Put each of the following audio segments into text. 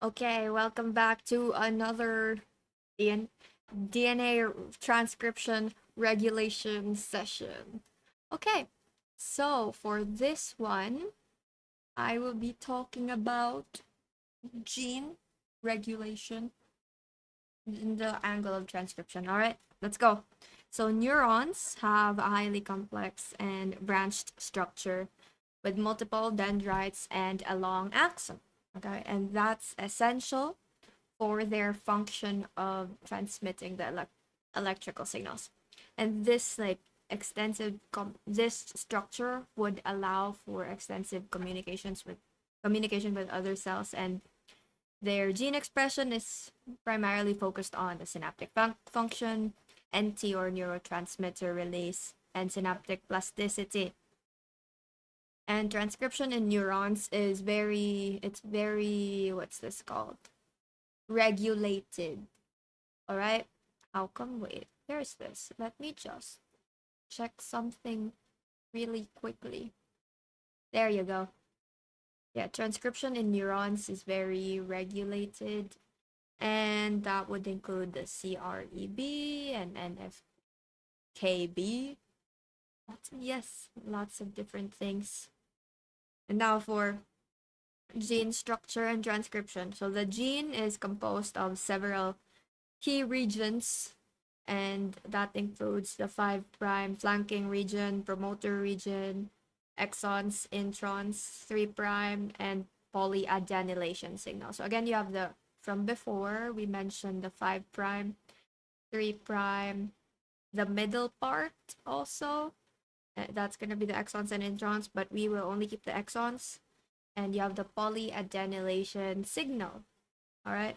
Okay, welcome back to another DN- DNA transcription regulation session. Okay, so for this one, I will be talking about gene regulation in the angle of transcription. All right, let's go. So, neurons have a highly complex and branched structure with multiple dendrites and a long axon. Okay, and that's essential for their function of transmitting the electrical signals. And this this structure would allow for extensive communication with other cells, and their gene expression is primarily focused on the synaptic function, NT or neurotransmitter release, and synaptic plasticity. And transcription in neurons is very, what's this called? Regulated. All right. How come? Wait, there's this. Let me just check something really quickly. There you go. Yeah, transcription in neurons is very regulated, and that would include the CREB and NFKB. Yes, lots of different things. And now for gene structure and transcription. So the gene is composed of several key regions, and that includes the 5' flanking region, promoter region, exons, introns, 3', and polyadenylation signal. So again, you have from before, we mentioned the 5', 3', the middle part also. That's going to be the exons and introns, but we will only keep the exons. And you have the polyadenylation signal. All right.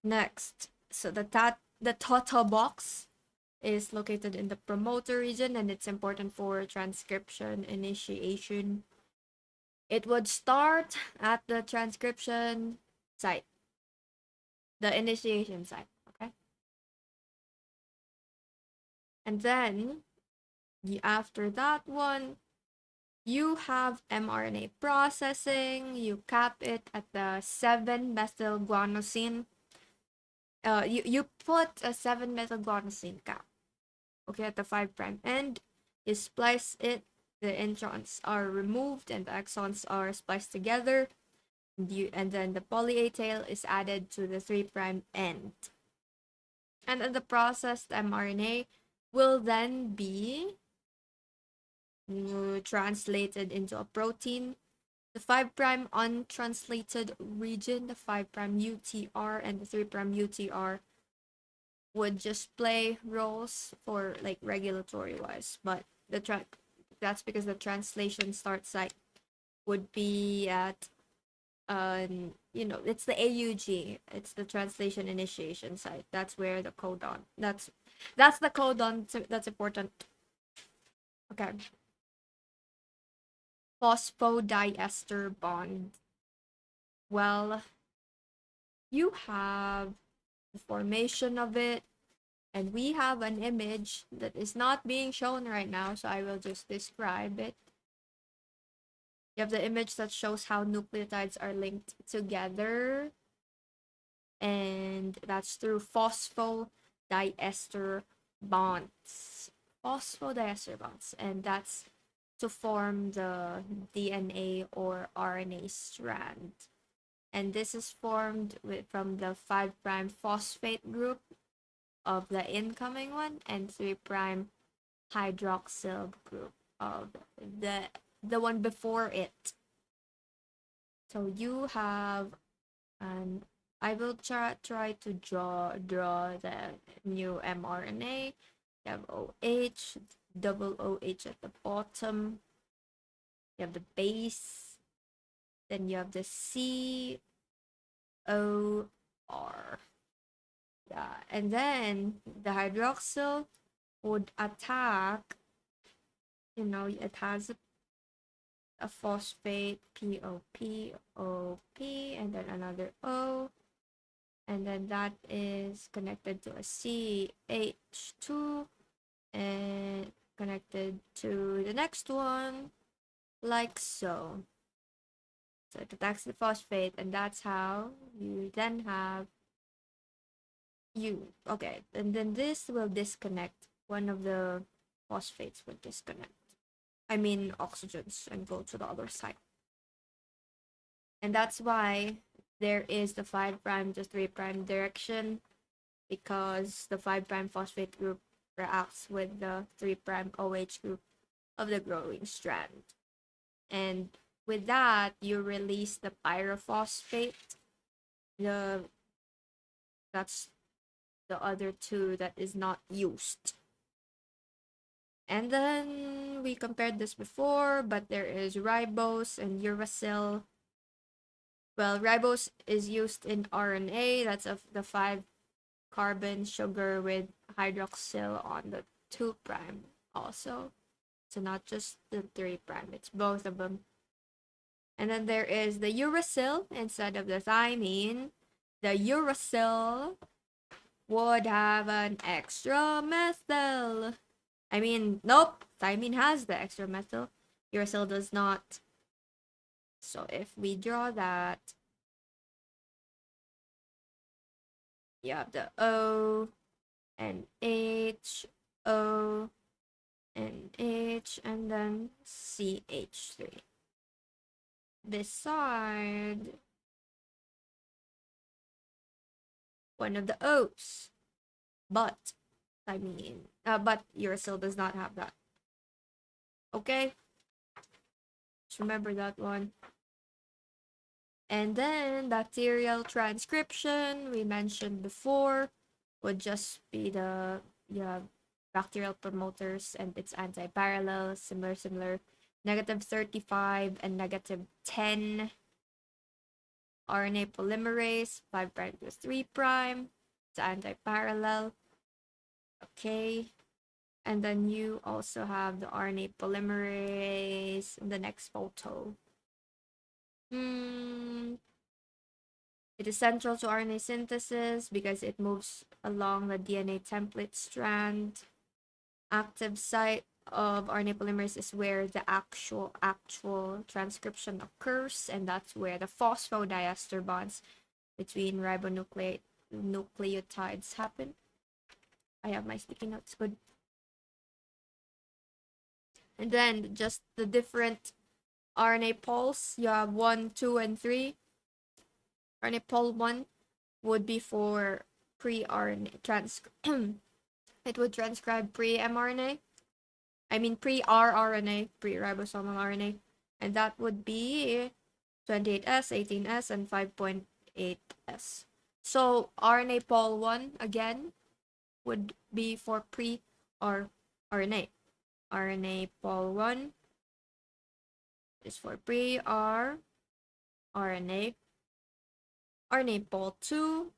Next, so the Tata box is located in the promoter region, and it's important for transcription initiation. It would start at the transcription site, the initiation site, okay? And then after that one, you have mRNA processing. You cap it at the 7-methylguanosine. You put a 7-methylguanosine cap, okay, at the 5' end. You splice it, the introns are removed and the exons are spliced together, and then the poly-A tail is added to the 3' end. And then the processed mRNA will then be translated into a protein. The 5' untranslated region, the 5' UTR and the 3' UTR would just play roles for like regulatory wise, but that's because the translation start site would be at it's the AUG, it's the translation initiation site. That's where the codon, that's the codon that's important. Okay. Phosphodiester bond. Well, you have the formation of it, and we have an image that is not being shown right now, so I will just describe it. You have the image that shows how nucleotides are linked together, and that's through phosphodiester bonds. Phosphodiester bonds, and that's to form the DNA or RNA strand. And this is formed from the 5' phosphate group of the incoming one and 3' hydroxyl group of the one before it. So you have, and I will try to draw the new mRNA. You have OH, double OH at the bottom. You have the base. Then you have the COR. Yeah, and then the hydroxyl would attack, it has a phosphate, POP, OP, and then another O, and then that is connected to a CH2 and connected to the next one, like so. So it attacks the phosphate, and that's how you then have okay, and then this will disconnect. One of the phosphates will disconnect. I mean oxygens, and go to the other side. And that's why there is the 5' to 3' direction, because the 5' phosphate group reacts with the 3' OH group of the growing strand. And with that, you release the pyrophosphate. That's the other two that is not used. And then we compared this before, but there is ribose and uracil. Well, ribose is used in RNA. That's of the 5 carbon sugar with hydroxyl on the 2' also. So not just the 3', it's both of them. And then there is the uracil instead of the thymine. The uracil would have an extra methyl. I mean, nope, thymine has the extra methyl. Uracil does not. So if we draw that, you have the O and H, O and H, and then CH3. Beside one of the O's, but uracil does not have that. Okay, just remember that one. And then bacterial transcription, we mentioned before, would just be the bacterial promoters and its anti-parallel, similar, -35 and -10. RNA polymerase, 5' to 3', it's anti-parallel. Okay, and then you also have the RNA polymerase in the next photo. It is central to RNA synthesis because it moves along the DNA template strand. Active site of RNA polymerase is where the actual transcription occurs, and that's where the phosphodiester bonds between ribonucleotides happen. I have my sticky notes, good. And then just the different RNA poles, you have 1, 2, and 3. RNA pole 1 would be for pre-RNA it would transcribe pre-mRNA. I mean pre-rRNA, pre-ribosomal RNA, and that would be 28S, 18S, and 5.8S. So RNA pole 1 again would be for pre-rRNA. RNA pole 1 is for pre-rRNA. RNA pole 2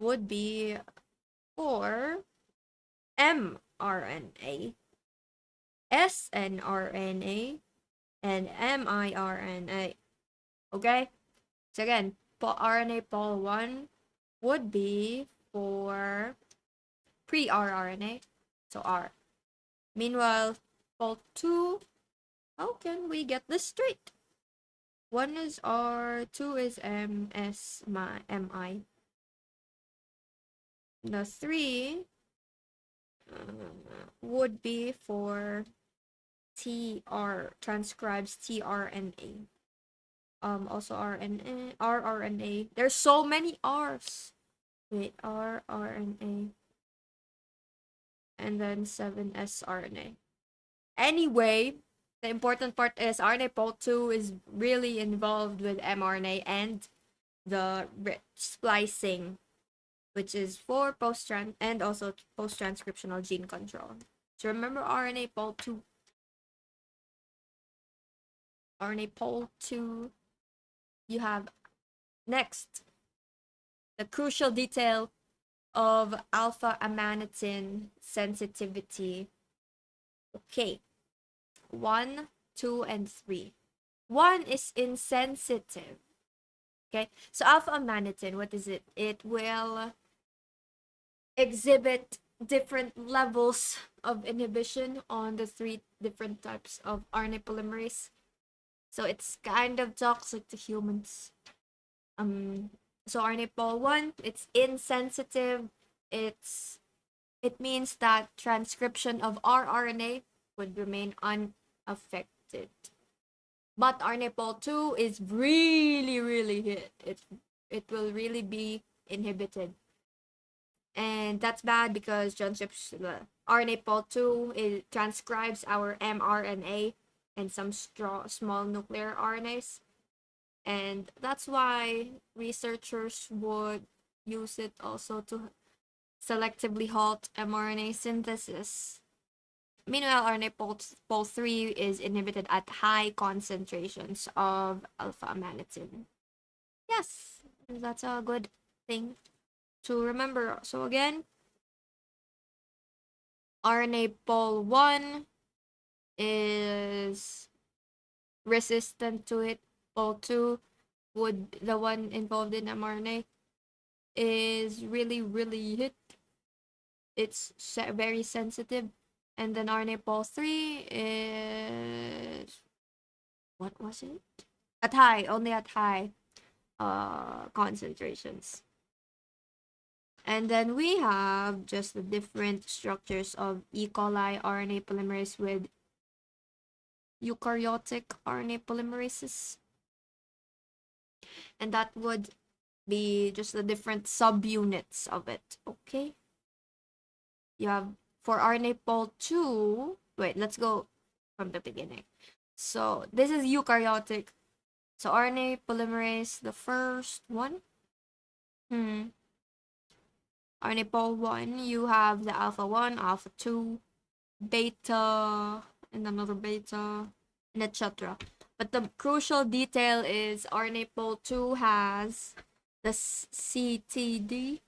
would be for mRNA, snRNA, and miRNA. Okay? So again, RNA pole 1 would be for pre-rRNA, so R. Meanwhile, pole 2, how can we get this straight? 1 is R, 2 is M, S, MI. The 3 would be for TR, transcribes tRNA. Also RNA, rRNA. There's so many R's. Wait, rRNA. And then 7S RNA. Anyway, the important part is RNA pole 2 is really involved with mRNA and the splicing, which is for and also post-transcriptional gene control. So remember RNA pole 2. RNA pole 2. You have next the crucial detail of alpha amanitin sensitivity. Okay, 1, 2, and 3. 1 is insensitive. Okay, so alpha amanitin, what is it? It will exhibit different levels of inhibition on the 3 different types of RNA polymerase. So it's kind of toxic to humans. So RNA pol 1, it's insensitive. It means that transcription of rRNA would remain unaffected. But RNA pol 2 is really hit. It will really be inhibited. And that's bad because RNA pol 2 transcribes our mRNA and some small nuclear RNAs. And that's why researchers would use it also to selectively halt mRNA synthesis. Meanwhile, RNA pol 3 is inhibited at high concentrations of alpha-amanitin. Yes, that's a good thing to remember. So again, RNA pol 1 is resistant to it. Pol 2 would the one involved in mRNA is really hit. It's very sensitive. And then RNA pol 3 is, what was it? Only at high concentrations. And then we have just the different structures of E. coli RNA polymerase with eukaryotic RNA polymerases. And that would be just the different subunits of it, okay? You have, for RNA pol 2, wait, let's go from the beginning. So this is eukaryotic. So RNA polymerase, the first one. RNA pol 1, you have the alpha 1, alpha 2, beta, and another beta, and etc. But the crucial detail is RNA pol 2 has the CTD,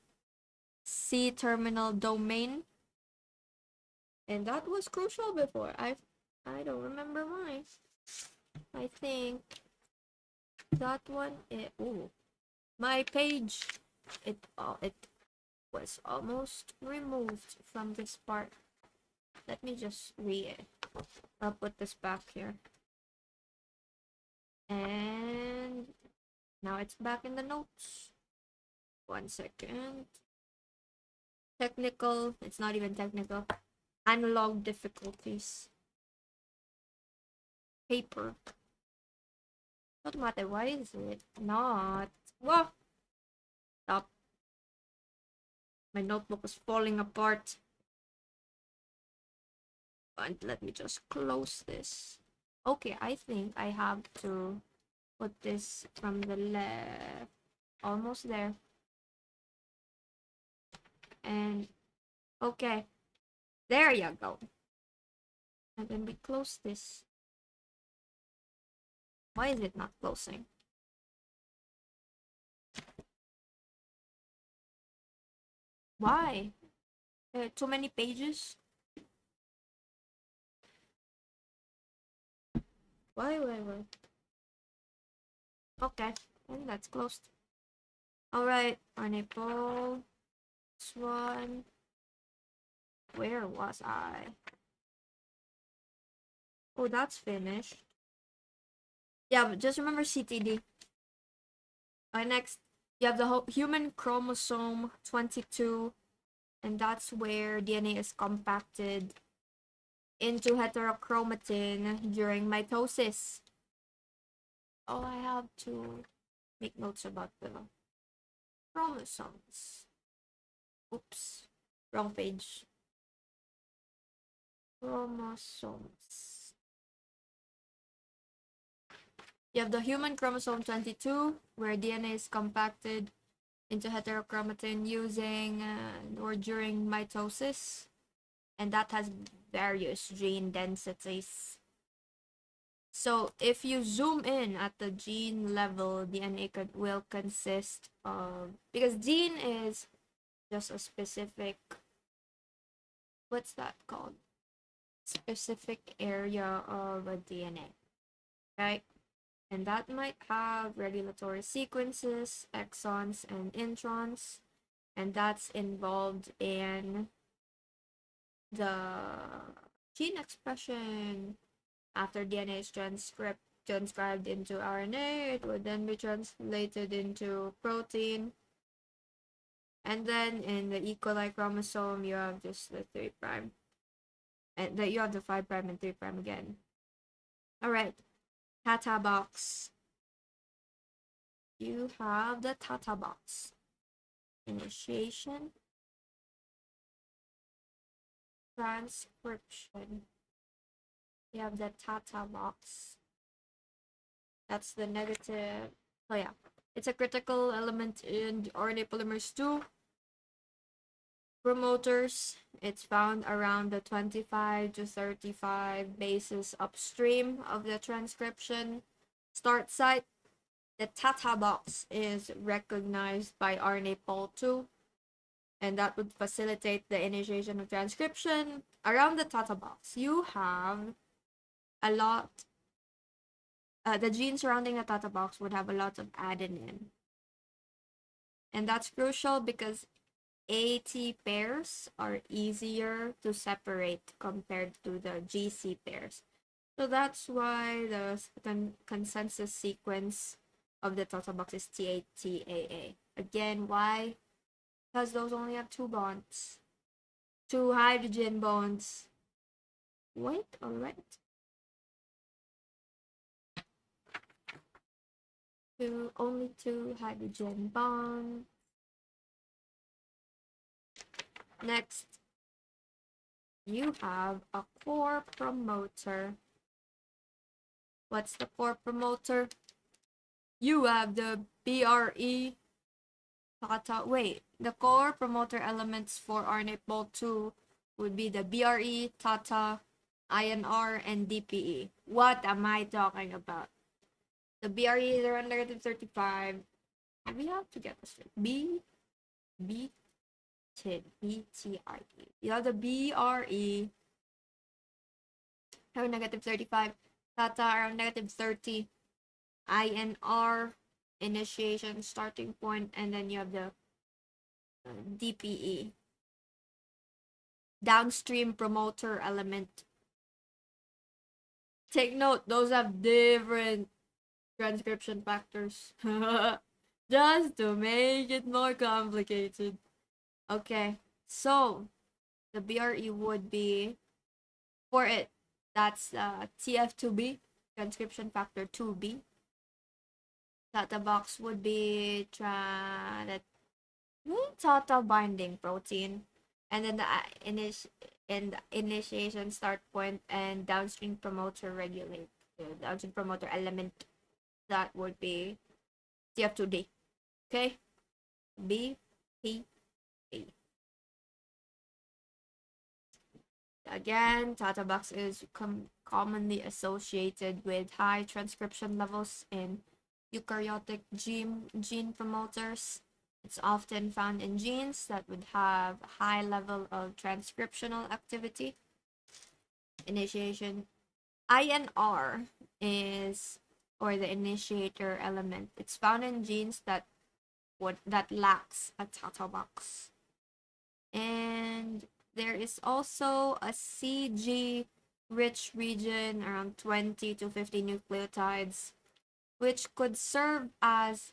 C-terminal domain. And that was crucial before. I don't remember why. I think that one, my page, it was almost removed from this part. Let me just I'll put this back here. And now it's back in the notes. 1 second. Technical, it's not even technical. Analog difficulties. Paper. What matter? Why is it not? Whoa! Stop. My notebook is falling apart. And let me just close this. Okay, I think I have to put this from the left. Almost there. And okay. There you go. And then we close this. Why is it not closing? Why? Too many pages? Why? Okay, and that's closed. Alright, RNA pol. This one. Where was I? Oh, that's finished. Yeah, but just remember CTD. Next, you have the human chromosome 22, and that's where DNA is compacted into heterochromatin during mitosis. Oh, I have to make notes about the chromosomes. Oops, wrong page. Chromosomes. You have the human chromosome 22, where DNA is compacted into heterochromatin using or during mitosis, and that has various gene densities. So if you zoom in at the gene level, DNA will consist of, because gene is just a specific, what's that called? Specific area of a DNA, right? And that might have regulatory sequences, exons, and introns, and that's involved in the gene expression after DNA is transcribed transcribed into RNA. It would then be translated into protein. And then in the E. coli chromosome, you have just the 3 prime. And that you have the 5 prime and 3 prime again. Alright. Tata box. You have the Tata box. Initiation. Transcription. You have the Tata box. That's the negative. Oh yeah. It's a critical element in RNA polymerase 2 promoters. It's found around the 25 to 35 bases upstream of the transcription start site. The Tata box is recognized by RNA pol 2, and that would facilitate the initiation of transcription. Around the Tata box, you have a lot. The genes surrounding the Tata box would have a lot of adenine. And that's crucial because AT pairs are easier to separate compared to the GC pairs. So that's why the consensus sequence of the Tata box is TATAA. Again, why? Because those only have 2 bonds. 2 hydrogen bonds. Wait, alright. Only 2 hydrogen bonds. Next, you have a core promoter. What's the core promoter? You have the BRE Tata. Wait, the core promoter elements for RNA pol 2 would be the BRE, Tata, INR, and DPE. What am I talking about? The BRE is around negative 35. We have to get this straight. BTRE. You have the BRE around negative 35. Tata around negative 30. INR initiation starting point, and then you have the DPE downstream promoter element. Take note, those have different transcription factors. Just to make it more complicated. Okay, so the BRE would be, for it, that's TF2B, transcription factor 2B. Tata box would be Tata binding protein, and then the initiation start point and downstream promoter regulate, downstream promoter element, that would be TF2D. Okay, B, P, A. Again, Tata box is commonly associated with high transcription levels in eukaryotic gene promoters. It's often found in genes that would have high level of transcriptional activity. Initiation. INR is, or the initiator element. It's found in genes that lacks a Tata box. And there is also a CG rich region around 20 to 50 nucleotides, which could serve as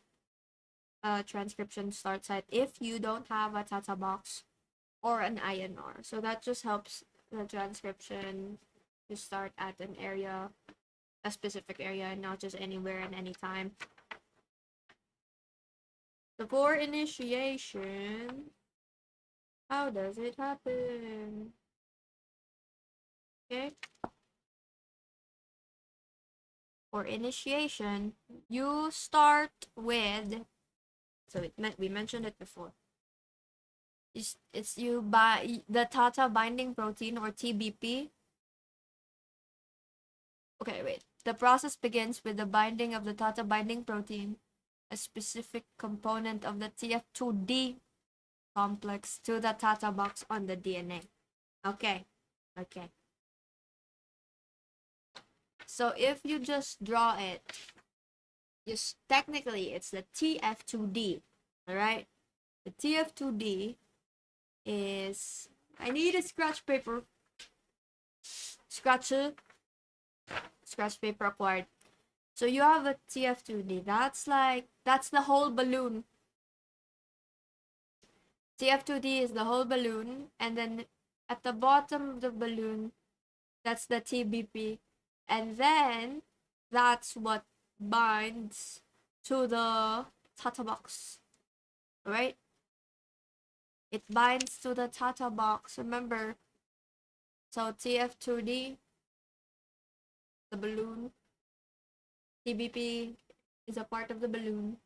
a transcription start site if you don't have a Tata box or an INR. So that just helps the transcription to start at an area, a specific area, and not just anywhere and anytime. So for initiation, how does it happen? Okay. For initiation, you start with, so we mentioned it before. It's you by the Tata binding protein, or TBP. Okay, wait. The process begins with the binding of the Tata binding protein, a specific component of the TF2D complex, to the Tata box on the DNA. Okay. So if you just draw it, technically it's the TF2D, alright? The TF2D is, I need a scratch paper. Scratch paper acquired. So you have a TF2D. That's the whole balloon. TF2D is the whole balloon, and then at the bottom of the balloon, that's the TBP. And then that's what binds to the Tata box. Right? It binds to the Tata box. Remember? So TF2D, the balloon. TBP is a part of the balloon.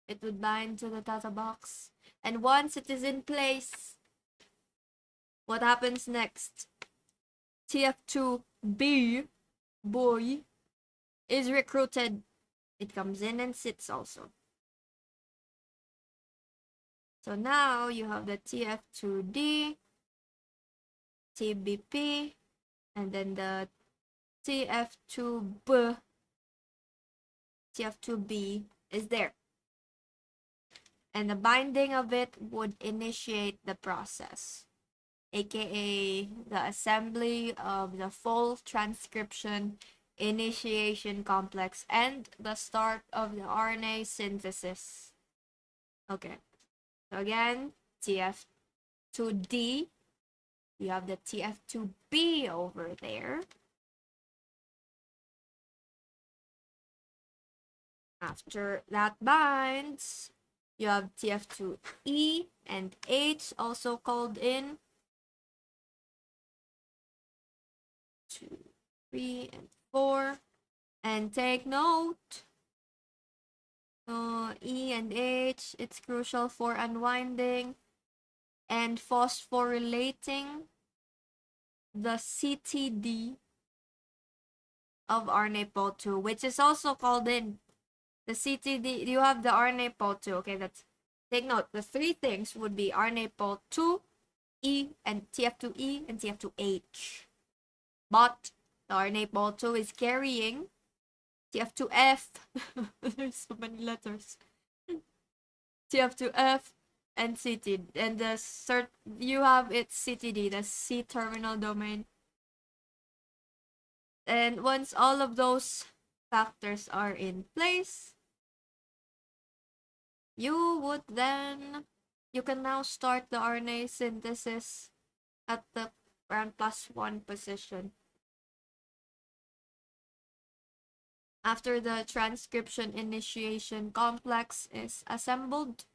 It would bind to the Tata box. And once it is in place, what happens next? TF2B, boy, is recruited. It comes in and sits also. So now you have the TF2D, TBP, and then the TF2B, TF2B is there. And the binding of it would initiate the process, aka the assembly of the full transcription initiation complex and the start of the RNA synthesis. Okay, so again, TF2D, you have the TF2B over there. After that binds, you have TF2E and H also called in. 2, 3, and 4. And take note, E and H, it's crucial for unwinding and phosphorylating the CTD of RNA pol 2, which is also called in. The CTD, you have the RNA pol 2, okay, that's, take note, the three things would be RNA pol 2, E, and TF2E, and TF2H. But the RNA pol 2 is carrying TF2F, there's so many letters, TF2F, and CTD, and you have its CTD, the C-terminal domain. And once all of those factors are in place, you can now start the RNA synthesis at the around +1 position. After the transcription initiation complex is assembled,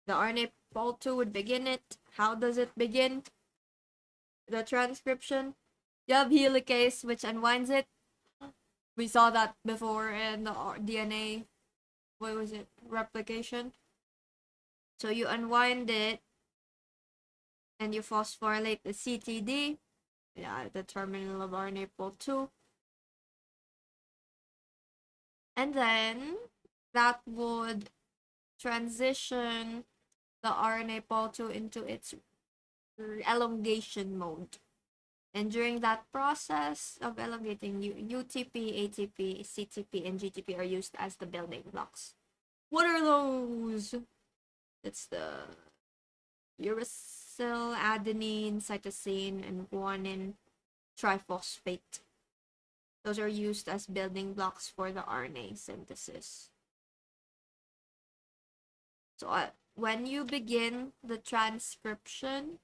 the RNA pol 2 would begin it. How does it begin the transcription? You have helicase, which unwinds it. We saw that before in the DNA, what was it, replication. So you unwind it, and you phosphorylate the CTD, the terminal of RNA pol 2. And then that would transition the RNA pol 2 into its elongation mode. And during that process of elongating, UTP, ATP, CTP, and GTP are used as the building blocks. What are those? It's the uracil, adenine, cytosine, and guanine triphosphate. Those are used as building blocks for the RNA synthesis. So when you begin the transcription,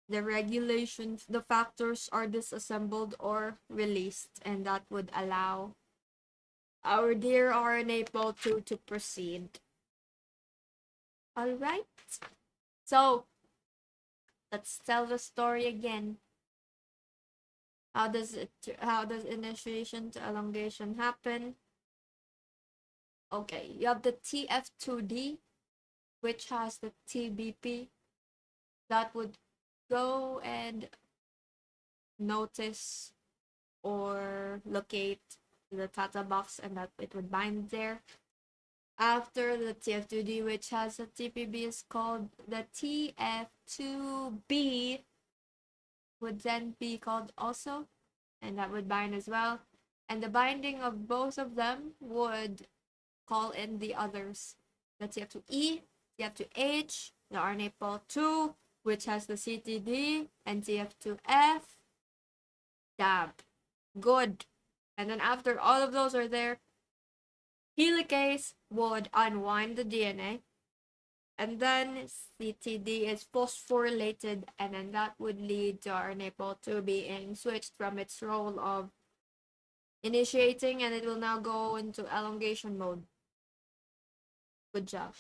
the regulations, the factors are disassembled or released, and that would allow our dear RNA pol 2 to proceed. Alright, so let's tell the story again. How does initiation to elongation happen? Okay, you have the TF2D, which has the TBP that would go and notice or locate the Tata box, and that it would bind there. After the TF2D, which has a TPB, is called the TF2B, would then be called also, and that would bind as well. And the binding of both of them would call in the others, the TF2E, TF2H, the RNA pol 2, which has the CTD, and TF2F. Dab. Good. And then after all of those are there, helicase would unwind the DNA. And then CTD is phosphorylated, and then that would lead to RNA pol 2 being switched from its role of initiating, and it will now go into elongation mode. Good job.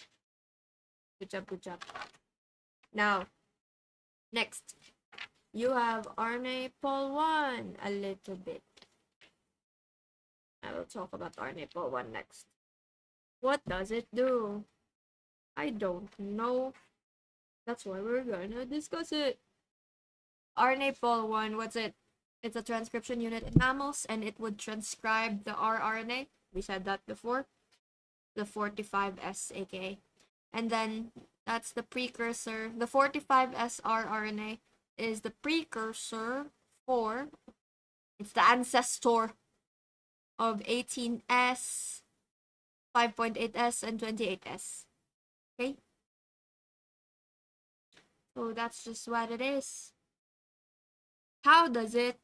Good job, good job. Now, next, you have RNA pol 1 a little bit. I will talk about RNA pol 1 next. What does it do? I don't know. That's why we're gonna discuss it. RNA pol 1, what's it? It's a transcription unit in mammals, and it would transcribe the rRNA. We said that before. The 45S, aka. And then that's the precursor. The 45S rRNA is the precursor for, it's the ancestor of 18S, 5.8S, and 28S. Okay? So that's just what it is. How does it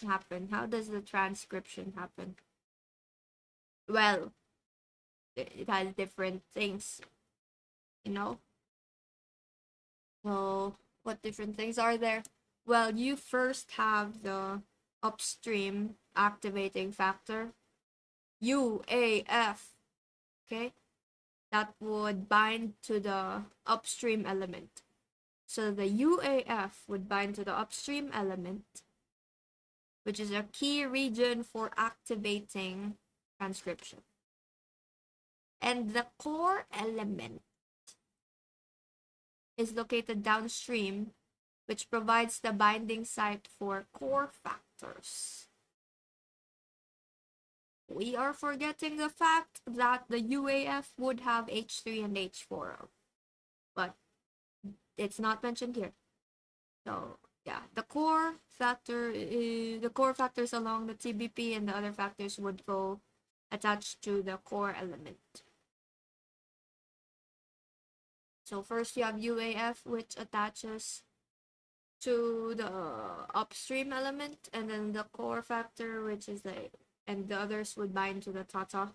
happen? How does the transcription happen? Well, it has different things, you know? So, what different things are there? Well, you first have the upstream activating factor, UAF, okay? That would bind to the upstream element. So the UAF would bind to the upstream element, which is a key region for activating transcription. And the core element is located downstream, which provides the binding site for core factors. We are forgetting the fact that the UAF would have H3 and H4, but it's not mentioned here. So yeah, the core factors along the TBP and the other factors would go attached to the core element. So first you have UAF, which attaches to the upstream element, and then the core factor, which is and the others would bind to the TATA.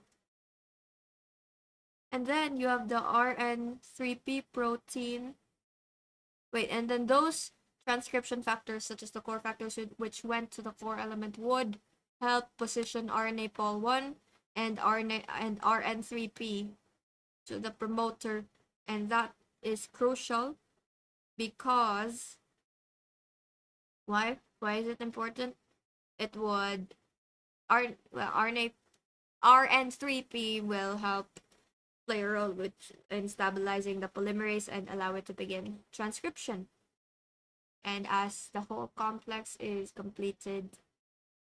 And then you have the RN3P protein. Wait, and then those transcription factors, such as the core factors which went to the core element, would help position RNA pol 1 and RN3P to the promoter, and that is crucial because why is it important? It would RN3P will help play a role in stabilizing the polymerase and allow it to begin transcription. And as the whole complex is completed,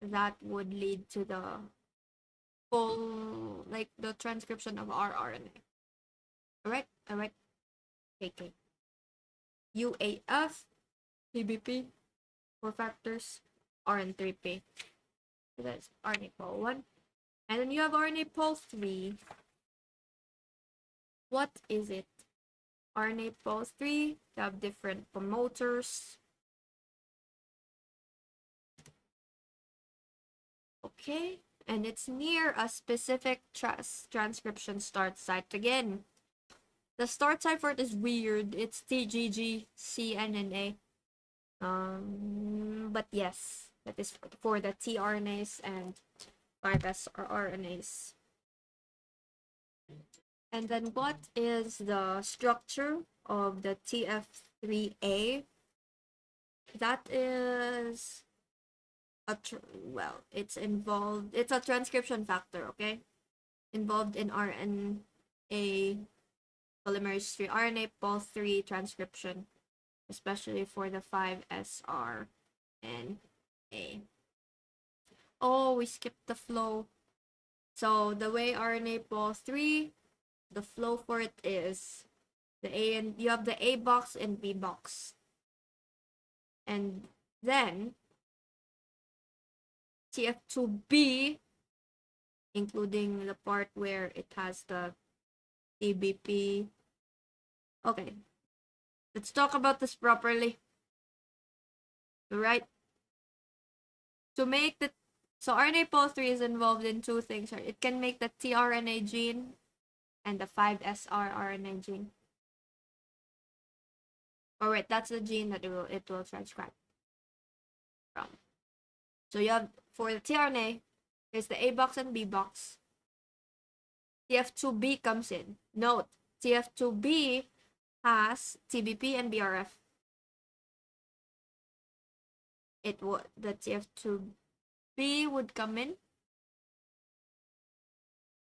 that would lead to the full, like, the transcription of rRNA. Alright? Okay. UAF, TBP, 4 factors, RN3P. So that's RNA pol 1. And then you have RNA pol 3. What is it? RNA pol 3, you have different promoters. Okay, and it's near a specific transcription start site again. The start site for it is weird. It's TGG, CNNA. But yes, that is for the tRNAs and 5S RNAs. And then what is the structure of the TF3A? That is it's involved, it's a transcription factor, okay? Involved in RNA polymerase 3, RNA pol 3 transcription, especially for the 5SRNA. Oh, we skipped the flow. So the way RNA pol 3, the flow for it is you have the A box and B box. And then TF2B, including the part where it has the TBP. Okay, let's talk about this properly. Alright? To make the So RNA pol 3 is involved in two things. Right? It can make the tRNA gene and the 5SR RNA gene. All right, that's the gene that it will transcribe from. So you have, for the tRNA, there's the A box and B box. TF2B comes in. Note, TF2B has TBP and BRF. The TF2B would come in,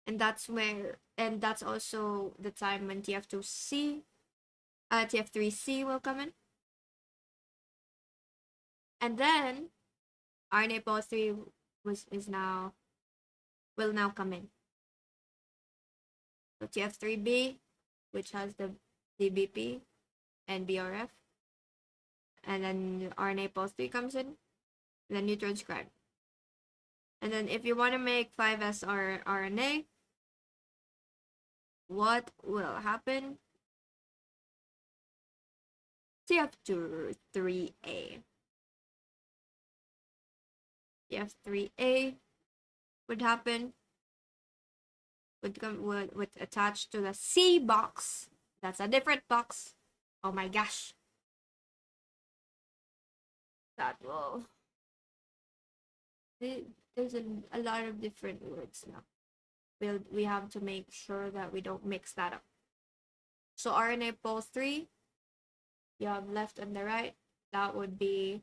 and that's also the time when TF3C will come in, and then RNA pol 3 will now come in. So TF3B, which has the DBP and BRF, and then RNA pol 3 comes in, and then you transcribe. And then if you want to make 5SR RNA, what will happen? TF3A. TF3A would happen, would attach to the C box. That's a different box. Oh my gosh. That will... There's a lot of different words now. We have to make sure that we don't mix that up. So RNA pol 3, you have left and the right. That would be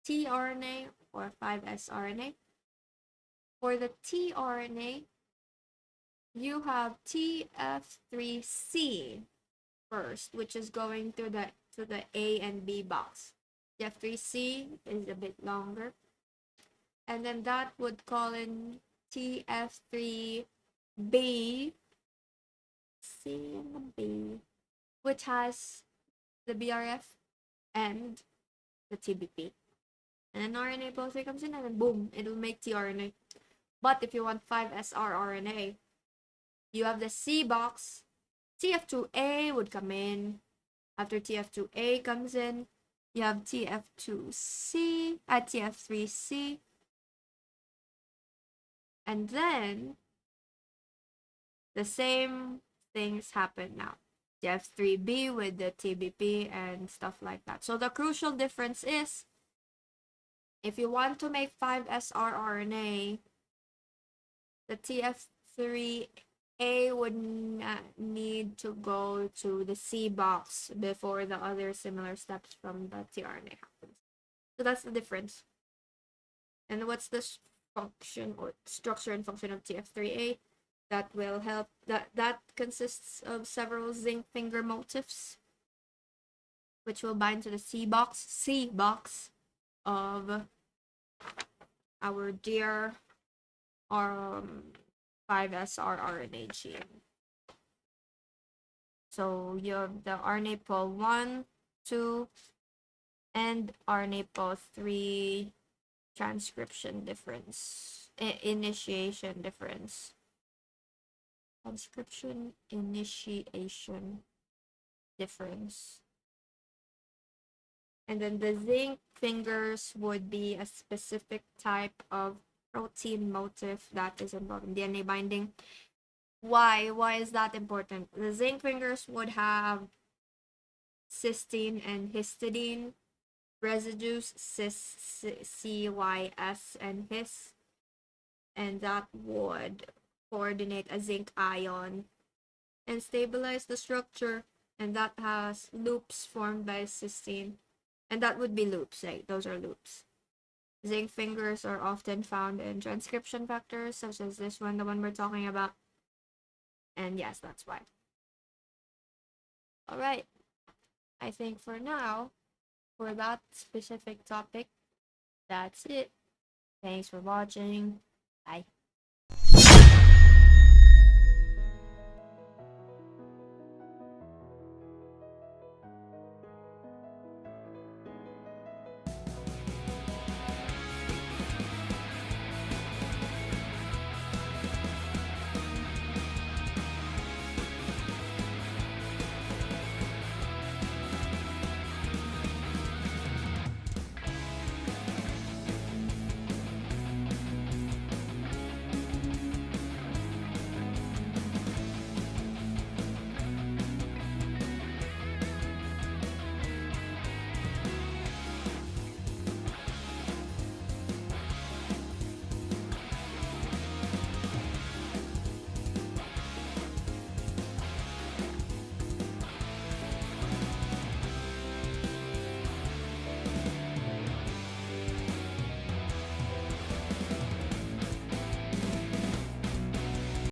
tRNA or 5sRNA. For the tRNA, you have TF3C first, which is going to the A and B box. TF3C is a bit longer. And then that would call in TF3B, C and the B, which has the BRF and the TBP. And then RNA pol 3 comes in, and then boom, it'll make tRNA. But if you want 5SR RNA, you have the C box. TF2A would come in. After TF2A comes in, you have TF2C, TF3C. And then the same things happen now. TF3B with the TBP and stuff like that. So the crucial difference is, if you want to make 5SR RNA, the TF3A would need to go to the C box before the other similar steps from the tRNA happens. So that's the difference. And what's the function or structure and function of TF3A? That will help. That consists of several zinc finger motifs, which will bind to the C box of our dear 5SR RNA gene. So you have the RNA pol 1, 2, and RNA pol 3 transcription difference, initiation difference. Transcription initiation difference. And then the zinc fingers would be a specific type of protein motif that is involved in DNA binding. Why? Why is that important? The zinc fingers would have cysteine and histidine residues, CYS and his, and that would coordinate a zinc ion and stabilize the structure, and that has loops formed by cysteine, and that would be loops, right? Those are loops. Zinc fingers are often found in transcription factors, such as this one, the one we're talking about. And yes, that's why. Alright, I think for now, for that specific topic, that's it. Thanks for watching. Bye.